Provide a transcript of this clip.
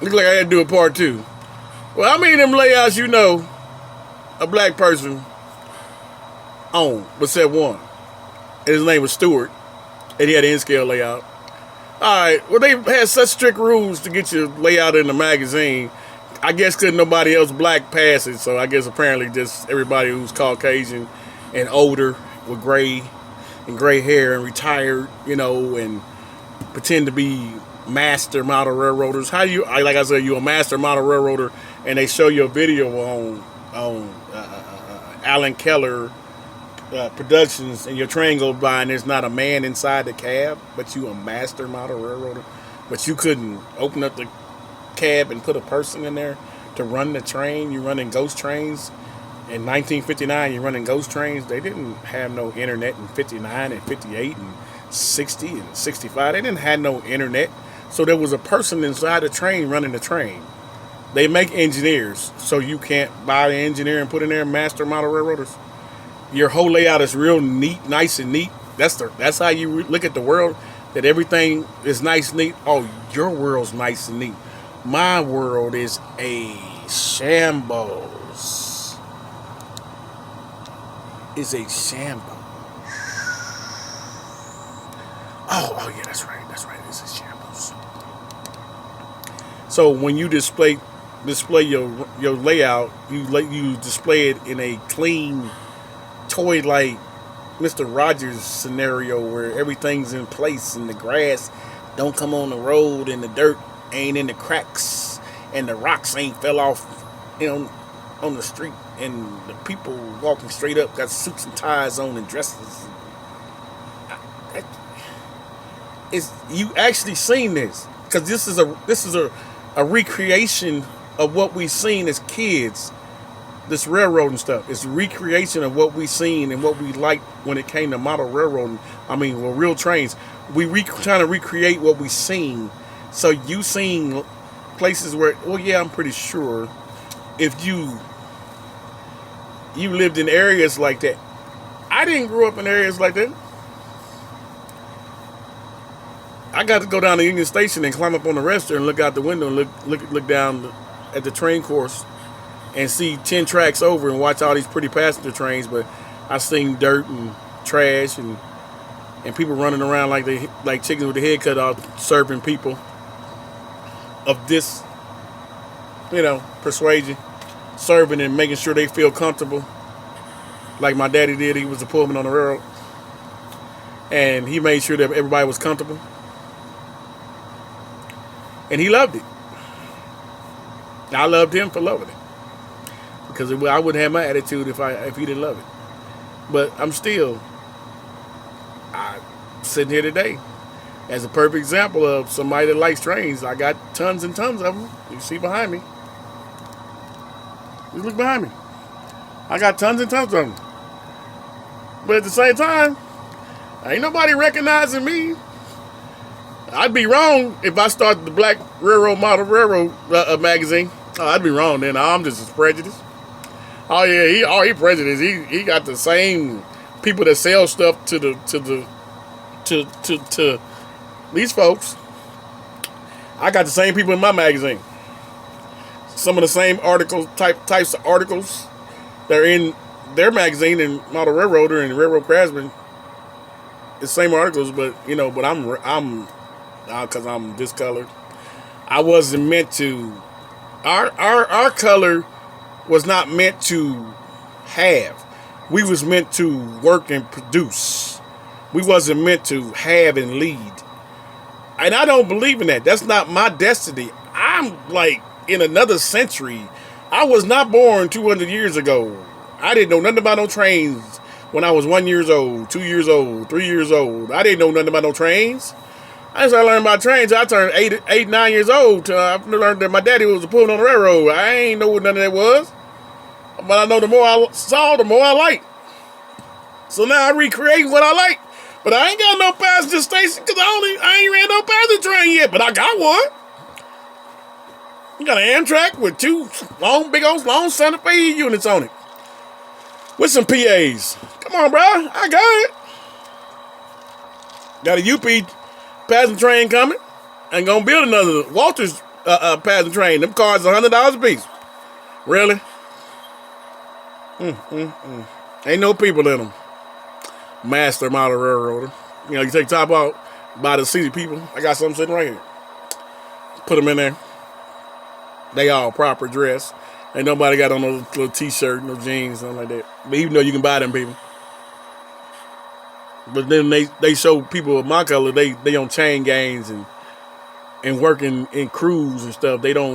Look like I had to do a part two. Well, how many of them layouts you know a black person owned, except one? And his name was Stewart, and he had an N-scale layout. Alright, well, they had such strict rules to get your layout in the magazine. I guess couldn't nobody else black pass it, so I guess apparently just everybody who's Caucasian and older with gray hair and retired, and pretend to be master model railroaders. How do you, like I said, you a master model railroader, and they show you a video on Alan Keller Productions, and your train goes by and there's not a man inside the cab, but you a master model railroader, but you couldn't open up the cab and put a person in there to run the train. You running ghost trains in 1959. You running ghost trains. They didn't have no internet in 59 and 58 and 60 and 65. They didn't have no internet, so there was a person inside the train running the train. They make engineers, so you can't buy an engineer and put in there master model railroaders. Your whole layout is real neat, nice and neat. That's how you look at the world, that everything is nice and neat. Oh, your world's nice and neat. My world is a shambles. Is a shambles. Oh yeah, that's right. It's a shambles. So when you display your layout, you display it in a clean, toy-like Mr. Rogers scenario where everything's in place and the grass don't come on the road and the dirt ain't in the cracks and the rocks ain't fell off, on the street, and the people walking straight up got suits and ties on and dresses. You actually seen this, because this is a recreation of what we seen as kids. This railroading stuff, it's a recreation of what we seen and what we liked when it came to model railroading. Real trains. Trying to recreate what we seen. So you seen places where, I'm pretty sure if you lived in areas like that. I didn't grow up in areas like that. I got to go down to Union Station and climb up on the register and look out the window and look down at the train course and see 10 tracks over and watch all these pretty passenger trains. But I seen dirt and trash and people running around like chickens with their head cut off, serving people of this, persuasion, serving and making sure they feel comfortable. Like my daddy did. He was a pullman on the railroad, and he made sure that everybody was comfortable, and he loved it. I loved him for loving it, because I wouldn't have my attitude if he didn't love it. But I'm sitting here today as a perfect example of somebody that likes trains. I got tons and tons of them. You see behind me. You look behind me. I got tons and tons of them. But at the same time, ain't nobody recognizing me. I'd be wrong if I started the Black Railroad Model Railroad magazine. Oh, I'd be wrong then. I'm just as prejudiced. Oh yeah, he prejudiced. He got the same people that sell stuff to these folks. I got the same people in my magazine. Some of the same types of articles that are in their magazine and Model Railroader and Railroad Craftsman. The same articles, but I'm because I'm discolored. I wasn't meant to. Our color was not meant to have. We was meant to work and produce. We wasn't meant to have and lead. And I don't believe in that. That's not my destiny. I'm like in another century. I was not born 200 years ago. I didn't know nothing about no trains when I was 1 year old, 2 years old, 3 years old. I didn't know nothing about no trains. I started learning about trains. I turned 9 years old. I learned that my daddy was a pullman on the railroad. I ain't know what none of that was. But I know the more I saw, the more I liked. So now I recreate what I like. But I ain't got no passenger station because I ain't ran no passenger train yet. But I got one. I got an Amtrak with two long Santa Fe units on it. With some PAs. Come on, bro. I got it. Got a UP passenger train coming. And gonna build another. Walters passenger train. Them cars $100 a piece. Really? Ain't no people in them. Master model railroader. You know, you take top out, buy the seated people. I got something sitting right here. Put them in there. They all proper dressed. Ain't nobody got on no little t-shirt, no jeans, something like that. But even though you can buy them people. But then they show people of my color, they on chain gangs and working in crews and stuff. They don't